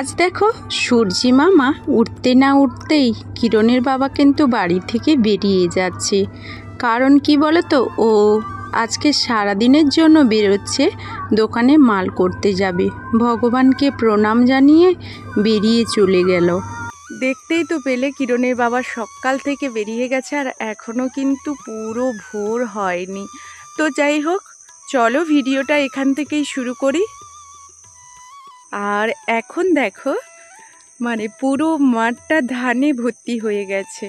আজ দেখো সূর্যি মামা উঠতে না উঠতেই কিরণের বাবা কিন্তু বাড়ি থেকে বেরিয়ে যাচ্ছে। কারণ কি বলো তো, ও আজকে সারাদিনের জন্য বেরোচ্ছে, দোকানে মাল করতে যাবে। ভগবানকে প্রণাম জানিয়ে বেরিয়ে চলে গেল। দেখতেই তো পেলে কিরণের বাবা সকাল থেকে বেরিয়ে গেছে, আর এখনও কিন্তু পুরো ভোর হয়নি। তো যাই হোক, চলো ভিডিওটা এখান থেকেই শুরু করি। আর এখন দেখো মানে পুরো মাঠটা ধানে ভর্তি হয়ে গেছে।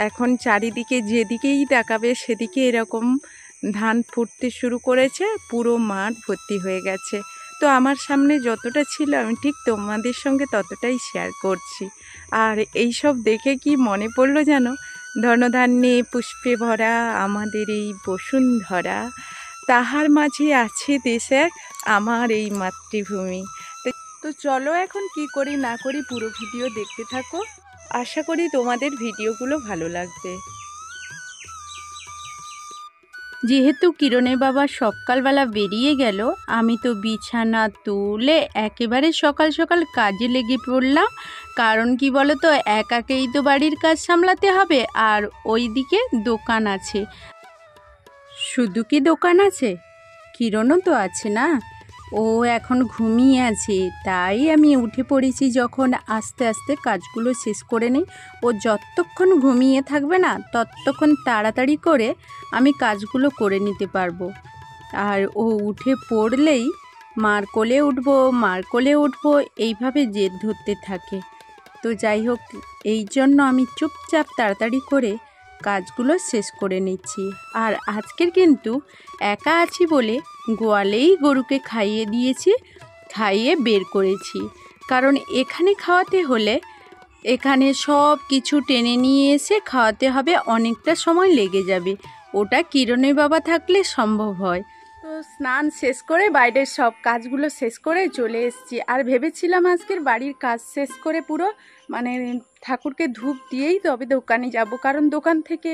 এখন চারিদিকে যেদিকেই তাকাবে সেদিকে এরকম ধান ফুটতে শুরু করেছে, পুরো মাঠ ভর্তি হয়ে গেছে। তো আমার সামনে যতটা ছিল আমি ঠিক তোমাদের সঙ্গে ততটাই শেয়ার করছি। আর এই সব দেখে কি মনে পড়লো জানো, ধনধান্যে পুষ্পে ভরা আমাদের এই বসুন্ধরা, তাহার মাঝে আছে দেশে আমার এই মাতৃভূমি। তো চলো এখন কি করি না করি পুরো ভিডিও দেখতে থাকো, আশা করি তোমাদের ভিডিওগুলো ভালো লাগবে। যেহেতু কিরণের বাবা সকালবেলা বেরিয়ে গেল, আমি তো বিছানা তুলে একেবারে সকাল সকাল কাজে লেগে পড়লাম। কারণ কি বলো তো, একাকেই তো বাড়ির কাজ সামলাতে হবে, আর ওইদিকে দোকান আছে। শুধু কি দোকান আছে, কিরণও তো আছে না, ও এখন ঘুমিয়ে আছে। তাই আমি উঠে পড়েছি যখন, আস্তে আস্তে কাজগুলো শেষ করে নিই। ও যতক্ষণ ঘুমিয়ে থাকবে না ততক্ষণ তাড়াতাড়ি করে আমি কাজগুলো করে নিতে পারবো। আর ও উঠে পড়লেই মার কোলে উঠবো, মার কোলে উঠবো, এইভাবে জেদ ধরতে থাকে। তো যাই হোক, এই জন্য আমি চুপচাপ তাড়াতাড়ি করে কাজগুলো শেষ করে নিচ্ছি। আর আজকের কিন্তু একা আছি বলে গোয়ালেই গরুকে খাইয়ে দিয়েছি, খাইয়ে বের করেছি। কারণ এখানে খাওয়াতে হলে এখানে সব কিছু টেনে নিয়ে এসে খাওয়াতে হবে, অনেকটা সময় লেগে যাবে। ওটা কিরণের বাবা থাকলে সম্ভব হয়। তো স্নান শেষ করে বাইরের সব কাজগুলো শেষ করে চলে এসেছি। আর ভেবেছিলাম আজকের বাড়ির কাজ শেষ করে পুরো মানে ঠাকুরকে ধূপ দিয়েই তবে দোকানে যাব, কারণ দোকান থেকে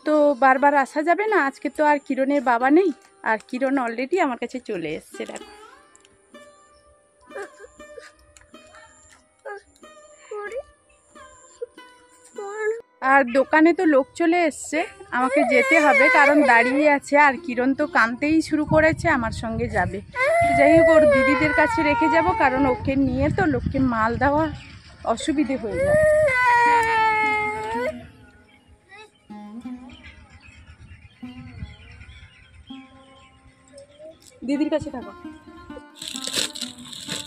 তো বারবার আসা যাবে না। আজকে তো আর কিরণের বাবা নেই, আর কিরণ অলরেডি আমার কাছে চলে এসছে। দেখো আর দোকানে তো লোক চলে এসছে, আমাকে যেতে হবে কারণ দাঁড়িয়ে আছে। আর কিরণ তো কাঁদতেই শুরু করেছে, আমার সঙ্গে যাবে। যাই হোক, ওর দিদিদের কাছে রেখে যাব, কারণ ওকে নিয়ে তো লোককে মাল দেওয়া অসুবিধে হয়ে যায়। দিদির কাছে থাকো।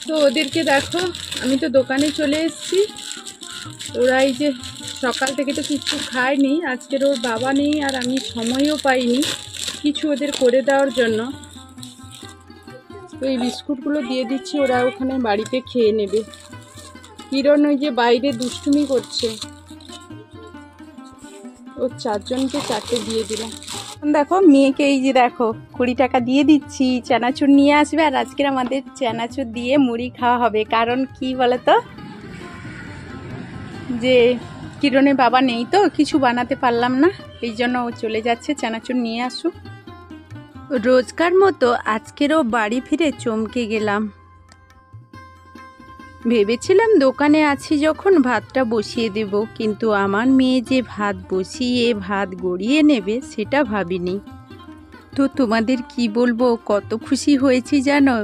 তো ওদেরকে দেখো, আমি তো দোকানে চলে এসেছি। ওরা এই যে সকাল থেকে তো কিছু খায়নি, আজকের ওর বাবা নেই, আর আমি সময়ও পাইনি কিছু ওদের করে দেওয়ার জন্য। তো এই বিস্কুটগুলো দিয়ে দিচ্ছি, ওরা ওখানে বাড়িতে খেয়ে নেবে। কিরণ ওই যে বাইরে দুষ্টুমি করছে, ওর চারজনকে চারটে দিয়ে দিলাম। দেখো মেয়েকে এই যে দেখো 20 টাকা দিয়ে দিচ্ছি, চানাচুর নিয়ে আসবে। আর আজকের আমাদের চানাচুর দিয়ে মুড়ি খাওয়া হবে। কারণ কি বলতো, যে কিরণের বাবা নেই তো কিছু বানাতে পারলাম না, এই জন্য ও চলে যাচ্ছে, চানাচুর নিয়ে আসুক। রোজকার মতো আজকেরও বাড়ি ফিরে চমকে গেলাম। ভেবেছিলাম দোকানে আছি যখন ভাতটা বসিয়ে দেব, কিন্তু আমার মেয়ে যে ভাত বসিয়ে ভাত গড়িয়ে নেবে সেটা ভাবিনি। তো তোমাদের কি বলবো, কত খুশি হয়েছি জানো।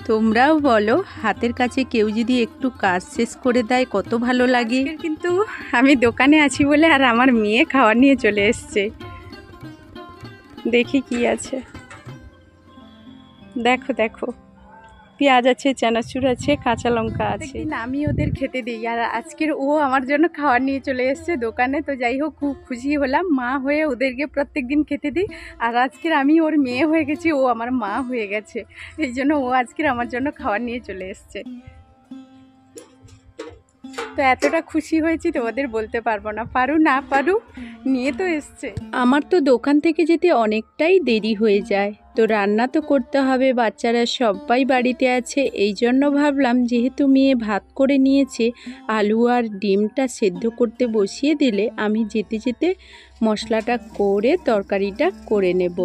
তোমরাও বলো, হাতের কাছে কেউ যদি একটু কাজ শেষ করে দেয় কত ভালো লাগে। কিন্তু আমি দোকানে আছি বলে আর আমার মেয়ে খাওয়া নিয়ে চলে এসছে। দেখি কি আছে, দেখো দেখো পেঁয়াজ আছে, চানাচুর আছে, কাঁচা লঙ্কা আছে। আমি ওদের খেতে দিই, আর আজকের ও আমার জন্য খাওয়ার নিয়ে চলে এসছে দোকানে। তো যাই হোক, খুব খুশি হলাম, মা হয়ে ওদেরকে প্রত্যেক দিন খেতে দিই। আর আজকের আমি ওর মেয়ে হয়ে গেছি, ও আমার মা হয়ে গেছে, এই জন্য ও আজকের আমার জন্য খাওয়ার নিয়ে চলে এসছে। তো এতটা খুশি হয়েছি তো ওদের বলতে পারবো না, পারু না পারু নিয়ে তো এসছে। আমার তো দোকান থেকে যেতে অনেকটাই দেরি হয়ে যায়, তো রান্না তো করতে হবে, বাচ্চারা সবাই বাড়িতে আছে। এই জন্য ভাবলাম যেহেতু মেয়ে ভাত করে নিয়েছে, আলু আর ডিমটা সেদ্ধ করতে বসিয়ে দিলে আমি যেতে যেতে মশলাটা করে তরকারিটা করে নেব।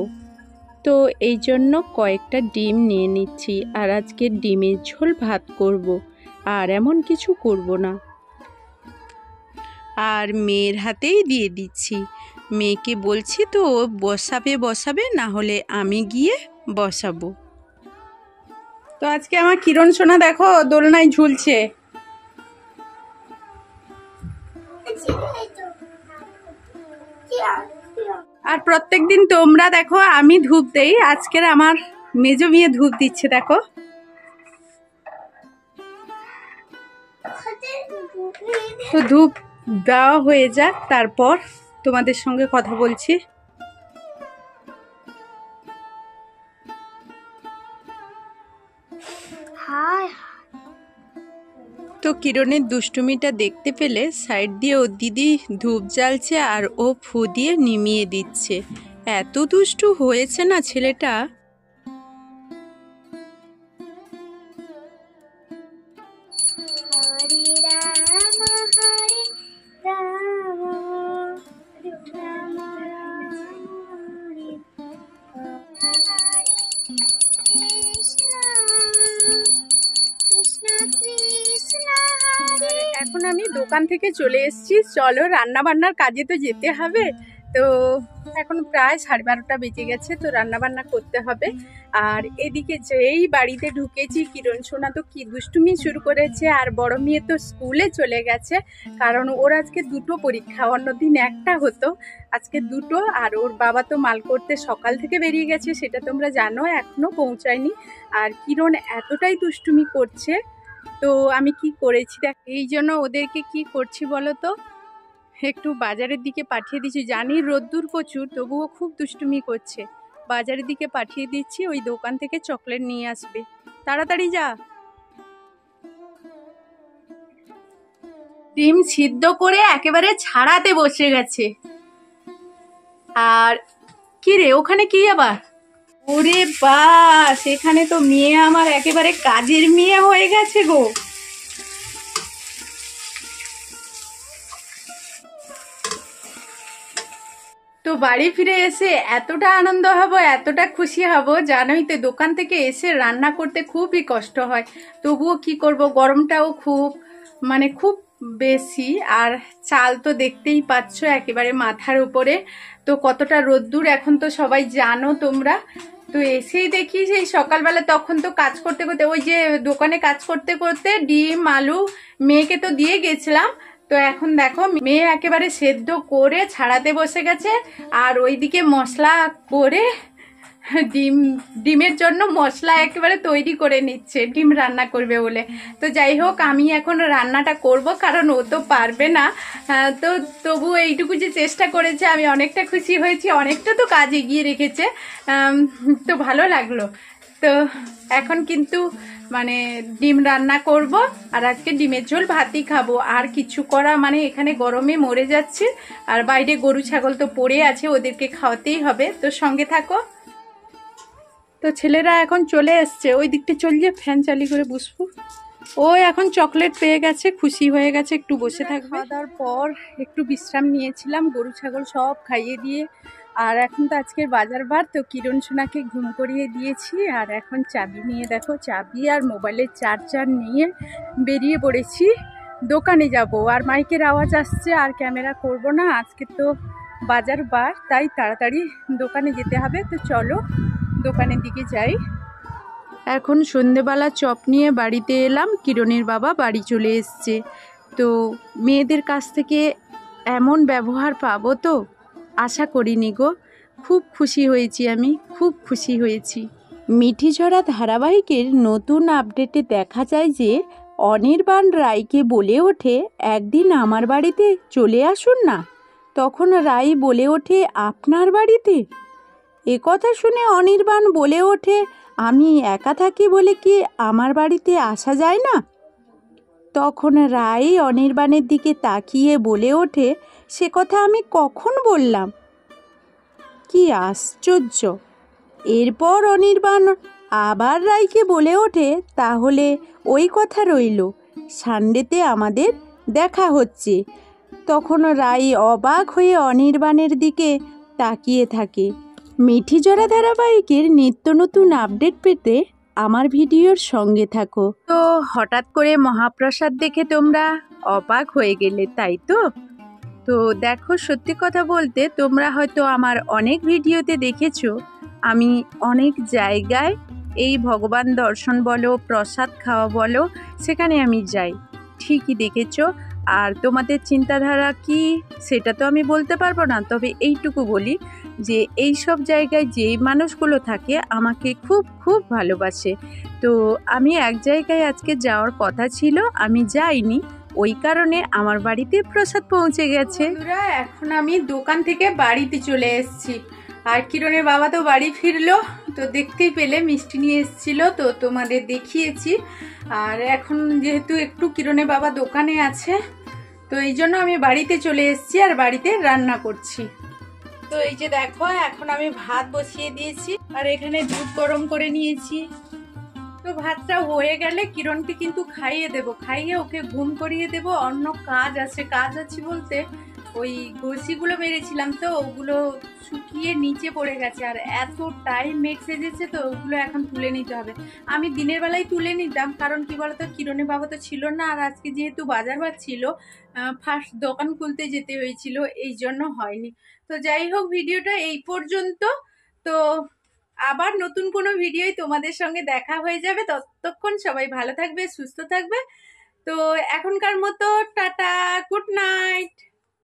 তো এই জন্য কয়েকটা ডিম নিয়ে নিচ্ছি, আর আজকে ডিমের ঝোল ভাত করব। আর এমন কিছু করব না। আর মেয়ের হাতেই দিয়ে দিচ্ছি। মেয়েকে বলছি তো বসাবে, না হলে আমি গিয়ে বসাবো। তো আজকে আমার কিরণ সোনা দেখো দোলনায় ঝুলছে। আর প্রত্যেকদিন তোমরা দেখো আমি ধূপ দেই, আজকের আমার মেজো মেয়ে ধূপ দিচ্ছে দেখো। তো ধূপ দেওয়া হয়ে যাক, তারপর তোমাদের সঙ্গে কথা বলছি। তো কিরণের দুষ্টুমিটা দেখতে পেলে সাইড দিয়ে ওর দিদি ধূপ জ্বালছে আর ও ফু দিয়ে নিমিয়ে দিচ্ছে। এত দুষ্টু হয়েছে না ছেলেটা। এখন আমি দোকান থেকে চলে এসেছি, চলো রান্না বান্নার কাজে তো যেতে হবে। তো এখন প্রায় 12:30 বেজে গেছে, তো রান্না বান্না করতে হবে। আর এদিকে যেই বাড়িতে ঢুকেছি কিরণ সোনা তো কি দুষ্টুমি শুরু করেছে। আর বড় মেয়ে তো স্কুলে চলে গেছে, কারণ ওর আজকে 2টো পরীক্ষা, অন্যদিন একটা হতো, আজকে 2টো। আর ওর বাবা তো মাল করতে সকাল থেকে বেরিয়ে গেছে, সেটা তোমরা জানো, এখনো পৌঁছায়নি। আর কিরণ এতটাই দুষ্টুমি করছে, তো আমি কি করেছি দেখ, এই জন্য ওদেরকে কি করছি বলো তো, একটু বাজারের দিকে পাঠিয়ে দিচ্ছি। জানি রোদ্দুর প্রচুর, তবুও খুব দুষ্টুমি করছে। বাজারের দিকে পাঠিয়ে দিচ্ছি, ওই দোকান থেকে চকলেট নিয়ে আসবে। তাড়াতাড়ি যা। ডিম সিদ্ধ করে একেবারে ছাড়াতে বসে গেছে। আর কি রে ওখানে কি আবার? ওরে বাস, এখানে তো মেয়ে আমার একেবারে কাজের মেয়ে হয়ে গেছে গো। তো বাড়ি ফিরে এসে এতটা আনন্দ হব, এতটা খুশি হব, জানোই তো দোকান থেকে এসে রান্না করতে খুবই কষ্ট হয়। তবুও কি করব, গরমটাও খুব বেশি। আর চাল তো দেখতেই পাচ্ছ একেবারে মাথার উপরে, তো কতটা রোদ্দুর এখন তো সবাই জানো তোমরা। তো এসেই দেখি সেই সকালবেলা, তখন তো কাজ করতে করতে, ওই যে দোকানে কাজ করতে করতে ডিম আলু মেয়েকে তো দিয়ে গেছিলাম। তো এখন দেখো মেয়ে একেবারে সেদ্ধ করে ছাড়াতে বসে গেছে, আর ওইদিকে মশলা করে ডিমের জন্য মশলা একেবারে তৈরি করে নিচ্ছে, ডিম রান্না করবে বলে। তো যাই হোক, আমি এখন রান্নাটা করব, কারণ ও তো পারবে না। তো তবু এইটুকু যে চেষ্টা করেছে, আমি অনেকটা খুশি হয়েছি, অনেকটা তো কাজ এগিয়ে রেখেছে। তো ভালো লাগলো। তো এখন কিন্তু ডিম রান্না করব, আর আজকে ডিমের ঝোল ভাতই খাবো। আর কিছু করা এখানে গরমে মরে যাচ্ছে, আর বাইরে গরু ছাগল তো পড়ে আছে, ওদেরকে খাওয়াতেই হবে। তো সঙ্গে থাকো। তো ছেলেরা এখন চলে এসছে, ওই দিকটা চল যে ফ্যান চালু করে বসবো। ও এখন চকলেট পেয়ে গেছে, খুশি হয়ে গেছে, একটু বসে থাকবে। খাওয়া দাওয়ার পর একটু বিশ্রাম নিয়েছিলাম, গরু ছাগল সব খাইয়ে দিয়ে। আর এখন তো আজকের বাজার বার, তো কিরণ সোনাকে ঘুম করিয়ে দিয়েছি। আর এখন চাবি নিয়ে দেখো, চাবি আর মোবাইলের চার্জার নিয়ে বেরিয়ে পড়েছি, দোকানে যাব। আর মাইকের আওয়াজ আসছে, আর ক্যামেরা করব না, আজকে তো বাজার বার, তাই তাড়াতাড়ি দোকানে যেতে হবে। তো চলো দোকানের দিকে যাই। এখন সন্ধেবেলা চপ নিয়ে বাড়িতে এলাম, কিরণের বাবা বাড়ি চলে এসছে। তো মেয়েদের কাছ থেকে এমন ব্যবহার পাবো তো আশা করিনি গো। খুব খুশি হয়েছি, আমি খুব খুশি হয়েছি। মিঠিঝরা ধারাবাহিকের নতুন আপডেটে দেখা যায় যে অনির্বাণ রায়কে বলে ওঠে, একদিন আমার বাড়িতে চলে আসুন না। তখন রায় বলে ওঠে, আপনার বাড়িতে? এ কথা শুনে অনির্বাণ বলে ওঠে, আমি একা থাকি বলে কি আমার বাড়িতে আসা যায় না? তখন রায় অনির্বাণের দিকে তাকিয়ে বলে ওঠে, সে কথা আমি কখন বললাম? কি আশ্চর্য! এরপর অনির্বাণ আবার রায়কে বলে ওঠে, তাহলে ওই কথা রইল, সানডেতে আমাদের দেখা হচ্ছে। তখন রায় অবাক হয়ে অনির্বাণের দিকে তাকিয়ে থাকে। মিঠিঝরা ধারাবাহিকের নিত্য নতুন আপডেট পেতে আমার ভিডিওর সঙ্গে থাকো। তো হঠাৎ করে মহাপ্রসাদ দেখে তোমরা অবাক হয়ে গেলে, তাই তো? তো দেখো, সত্যি কথা বলতে তোমরা হয়তো আমার অনেক ভিডিওতে দেখেছো আমি অনেক জায়গায় এই ভগবান দর্শন বলো, প্রসাদ খাওয়া বলো, সেখানে আমি যাই, ঠিকই দেখেছো। আর তোমাদের চিন্তাধারা কি সেটা তো আমি বলতে পারবো না, তবে এইটুকু বলি যে এই সব জায়গায় যেই মানুষগুলো থাকে আমাকে খুব খুব ভালোবাসে। তো আমি এক জায়গায় আজকে যাওয়ার কথা ছিল, আমি যাইনি, ওই কারণে আমার বাড়িতে প্রসাদ পৌঁছে গেছে। বন্ধুরা, এখন আমি দোকান থেকে বাড়িতে চলে এসেছি, আর কিরণের বাবা তো বাড়ি ফিরলো, তো দেখতেই পেলে মিষ্টি নিয়ে এসেছিল, তো তোমাদের দেখিয়েছি। আর এখন যেহেতু একটু কিরণের বাবা দোকানে আছে, তো এই জন্য আমি বাড়িতে চলে এসেছি আর বাড়িতে রান্না করছি। তো এই যে দেখো, এখন আমি ভাত বসিয়ে দিয়েছি আর এখানে দুধ গরম করে নিয়েছি। তো ভাতটা হয়ে গেলে কিরণকে কিন্তু খাইয়ে দেব, খাইয়ে ওকে ঘুম করিয়ে দেব। অন্য কাজ আছে, কাজ আছে বলতে ওই ঘষিগুলো মেরেছিলাম, তো ওগুলো শুকিয়ে নিচে পড়ে গেছে, আর এত টাইম মেঘ সেজেছে, তো ওগুলো এখন তুলে নিতে হবে। আমি দিনের বেলায় তুলে নিতাম, কারণ কি বলতো কিরণের বাবা তো ছিল না, আর আজকে যেহেতু বাজার বার ছিল, ফার্স্ট দোকান খুলতে যেতে হয়েছিল, এই জন্য হয়নি। তো যাই হোক, ভিডিওটা এই পর্যন্ত। তো আবার নতুন কোনো ভিডিওই তোমাদের সঙ্গে দেখা হয়ে যাবে, ততক্ষণ সবাই ভালো থাকবে, সুস্থ থাকবে। তো এখনকার মতো টাটা, গুড নাইট।